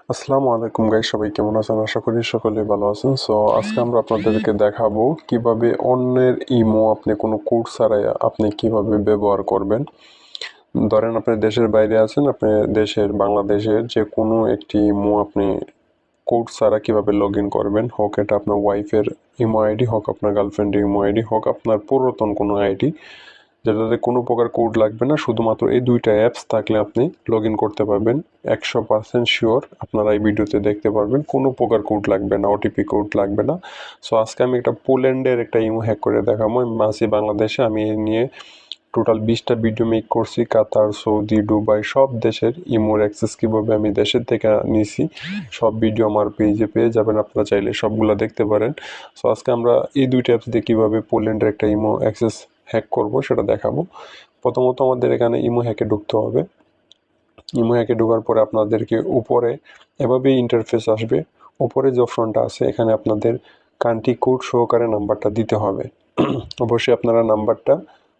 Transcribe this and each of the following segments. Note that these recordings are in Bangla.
আসসালামু আলাইকুম গাইস, সবাই কেমন আছেন? আশা করি সকলে ভালো আছেন। সো আজকে আমরা আপনাদেরকে দেখাবো কিভাবে অন্যের ইমো আপনি কোনো কোড ছাড়াই আপনি কিভাবে ব্যবহার করবেন। ধরেন আপনি দেশের বাইরে আছেন, আপনি বাংলাদেশের যে কোনো একটি ইমো আপনি কোড ছাড়া কিভাবে লগ ইন করবেন, হোক এটা আপনার ওয়াইফের ইমো আইডি, হোক আপনার গার্লফ্রেন্ডের ইমো আইডি, হোক আপনার পুরাতন কোনো আইডি, যেটাতে কোনো প্রকার কোড লাগবে না। শুধুমাত্র এই দুইটা অ্যাপস থাকলে আপনি লগ ইন করতে পারবেন। 100% শিওর আপনারা এই ভিডিওতে দেখতে পারবেন, কোনো প্রকার কোড লাগবে না, ওটিপি কোড লাগবে না। সো আজকে আমি একটা পোল্যান্ডের একটা ইমো হ্যাক করে দেখাবো। আমি আছি বাংলাদেশে, আমি এই নিয়ে টোটাল 20টা ভিডিও মেক করছি। কাতার, সৌদি, দুবাই সব দেশের ইমোর অ্যাক্সেস কীভাবে আমি দেশের থেকে নিছি, সব ভিডিও আমার পেজে পেয়ে যাবেন, আপনারা চাইলে সবগুলো দেখতে পারেন। সো আজকে আমরা এই দুইটা অ্যাপস দিয়ে কীভাবে পোল্যান্ডের একটা ইমো অ্যাক্সেস হ্যাক করব সেটা দেখাবো। প্রথমত আমাদের এখানে ইমো হ্যাকে ঢুকতে হবে। ইমো হ্যাকে ঢোকার পরে আপনাদেরকে উপরে এভাবেই ইন্টারফেস আসবে। উপরে যে অপশনটা আছে এখানে আপনাদের কান্ট্রি কোড সহকারে নাম্বারটা দিতে হবে। অবশ্যই আপনারা নাম্বারটা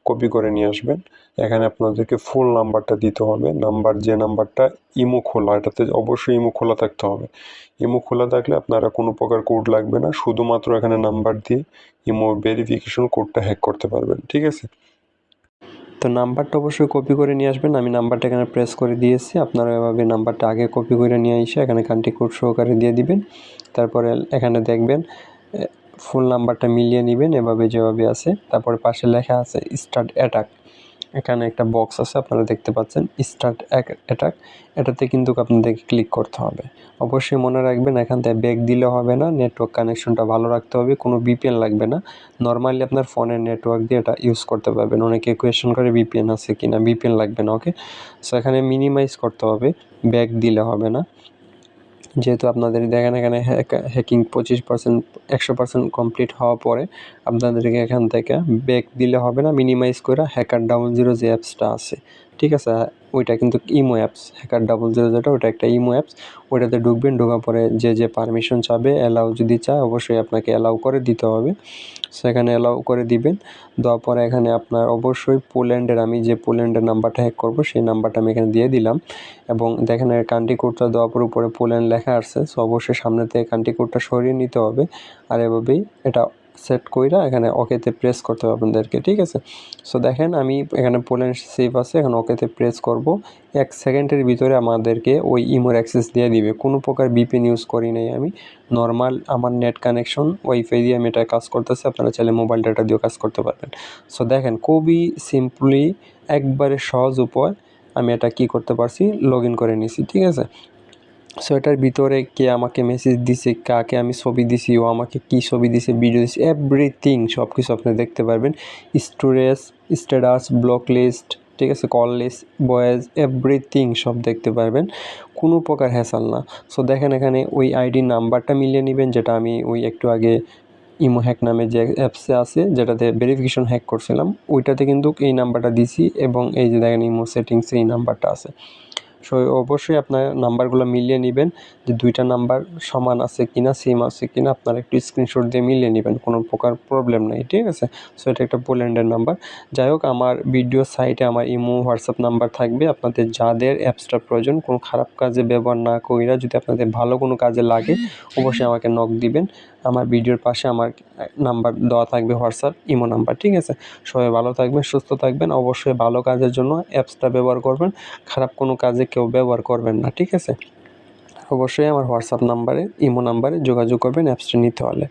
কপি করে নিয়ে আসবেন। এখানে আপনাদেরকে ফুল নাম্বারটা দিতে হবে। যে নাম্বারটা ইমো খোলা, এটাতে অবশ্যই ইমো খোলা থাকতে হবে। ইমো খোলা থাকলে আপনারা কোনো প্রকার কোড লাগবে না, শুধুমাত্র এখানে নাম্বার দিয়ে ইমো ভেরিফিকেশন কোডটা হ্যাক করতে পারবেন। ঠিক আছে, তো নাম্বারটা অবশ্যই কপি করে নিয়ে আসবেন। আমি নাম্বারটা এখানে প্রেস করে দিয়েছি। আপনারা এভাবে নাম্বারটা আগে কপি করে নিয়ে এসে এখানে কান্ট্রি কোড সহকারে দিয়ে দিবেন। তারপরে এখানে দেখবেন ফুল নাম্বারটা মিলিয়ে নেবেন এভাবে যেভাবে আছে। তারপরে পাশে লেখা আছে স্টার্ট অ্যাটাক। এখানে একটা বক্স আছে, আপনারা দেখতে পাচ্ছেন স্টার্ট অ্যাটাক। এটাতে কিন্তু আপনাদেরকে ক্লিক করতে হবে। অবশ্যই মনে রাখবেন এখান থেকে ব্যাক দিলে হবে না, নেটওয়ার্ক কানেকশনটা ভালো রাখতে হবে। কোনো বিপিএন লাগবে না, নর্মালি আপনার ফোনের নেটওয়ার্ক দিয়ে এটা ইউজ করতে পারবেন। অনেকে কোয়েশ্চেন করে বিপিএন আছে কি না, বিপিএন লাগবে না। ওকে, সো এখানে মিনিমাইজ করতে হবে, ব্যাক দিলে হবে না। যেহেতু আপনাদের দেখেন এখানে হ্যাকিং 25% 100% কমপ্লিট হওয়ার পরে আপনাদেরকে এখান থেকে ব্যাক দিলে হবে না, মিনিমাইজ করে HackerZero যে অ্যাপসটা আছে, ঠিক আছে, ওইটা কিন্তু ইমো অ্যাপস। HackerZero যেটা, ওইটা একটা ইমো অ্যাপস। ওইটাতে ঢুকবেন, ঢোকার পরে যে পারমিশন চাবে, অ্যালাউ যদি চায় অবশ্যই আপনাকে অ্যালাউ করে দিতে হবে। সেখানে অ্যালাউ করে দিবেন। দেওয়ার পরে এখানে আপনার অবশ্যই আমি যে পোল্যান্ডের নাম্বারটা হ্যাক করব সেই নাম্বারটা আমি এখানে দিয়ে দিলাম। এবং দেখেন কান্ট্রি কোডটা দেওয়ার পর উপরে পোল্যান্ড লেখা আসছে। সো অবশ্যই সামনে থেকে কান্ট্রি কোডটা সরিয়ে নিতে হবে। আর এভাবেই এটা সেট কইরা এখানে ওকেতে প্রেস করতে হবে আপনাদেরকে। ঠিক আছে, সো দেখেন আমি এখানে পোল্যান্ড সেভ আছে, এখানে ওকেতে প্রেস করব। 1 সেকেন্ডের ভিতরে আমাদেরকে ওই ইমোর অ্যাক্সেস দিয়ে দিবে। কোনো প্রকার বিপিএন ইউজ করি নাই আমি, নর্মাল আমার নেট কানেকশন ওয়াইফাই দিয়ে আমি এটা কাজ করতেছি। আপনারা চাইলে মোবাইল ডাটা দিয়েও কাজ করতে পারবেন। সো দেখেন খুবই সিম্পলি, একবারে সহজ উপায় আমি এটা কি করতে পারছি, লগ ইন করে নিছি। ঠিক আছে, সো এটার ভিতরে কে আমাকে মেসেজ দিছে, কাকে আমি ছবি দিছি, ও আমাকে কী ছবি দিছে, ভিডিও দিছে, এভরিথিং সব কিছু আপনি দেখতে পারবেন। স্টোরেজ, স্ট্যাটাস, ব্লক লিস্ট, ঠিক আছে, কল লিস্ট, ভয়েস, এভরিথিং সব দেখতে পারবেন। কোনো প্রকার হ্যাসাল না। সো দেখেন এখানে ওই আইডি নাম্বারটা মিলিয়ে নেবেন, যেটা আমি ওই একটু আগে ইমো হ্যাক নামে যে অ্যাপসে আছে, যেটাতে ভেরিফিকেশন হ্যাক করছিলাম, ওইটাতে কিন্তু এই নাম্বারটা দিছি। এবং এই যে দেখেন ইমো সেটিংসে এই নাম্বারটা আছে। সো অবশ্যই আপনার নাম্বারগুলো মিলিয়ে নেবেন যে দুইটা নাম্বার সমান আছে কিনা, সেম আছে কিনা। আপনারা একটু স্ক্রিনশট দিয়ে মিলিয়ে নেবেন, কোনো প্রকার প্রবলেম নেই। ঠিক আছে, সো এটা একটা পোল্যান্ডের নাম্বার। যাই হোক, আমার ভিডিও সাইটে আমার ইমো, হোয়াটসঅ্যাপ নাম্বার থাকবে। আপনাদের যাদের অ্যাপসটার প্রয়োজন, কোনো খারাপ কাজে ব্যবহার না কইরা যদি আপনাদের ভালো কোনো কাজে লাগে অবশ্যই আমাকে নক দিবেন। আমার ভিডিওর পাশে আমার নাম্বার দেওয়া থাকবে, হোয়াটসঅ্যাপ ইমো নাম্বার। ঠিক আছে, সবাই ভালো থাকবেন, সুস্থ থাকবেন। অবশ্যই ভালো কাজের জন্য অ্যাপসটা ব্যবহার করবেন, খারাপ কোনো কাজে কেউ ব্যবহার করবেন না। ঠিক আছে, অবশ্যই আমার হোয়াটসঅ্যাপ নাম্বারে, ইমো নাম্বারে যোগাযোগ করবেন অ্যাপসটা নিতে হলে।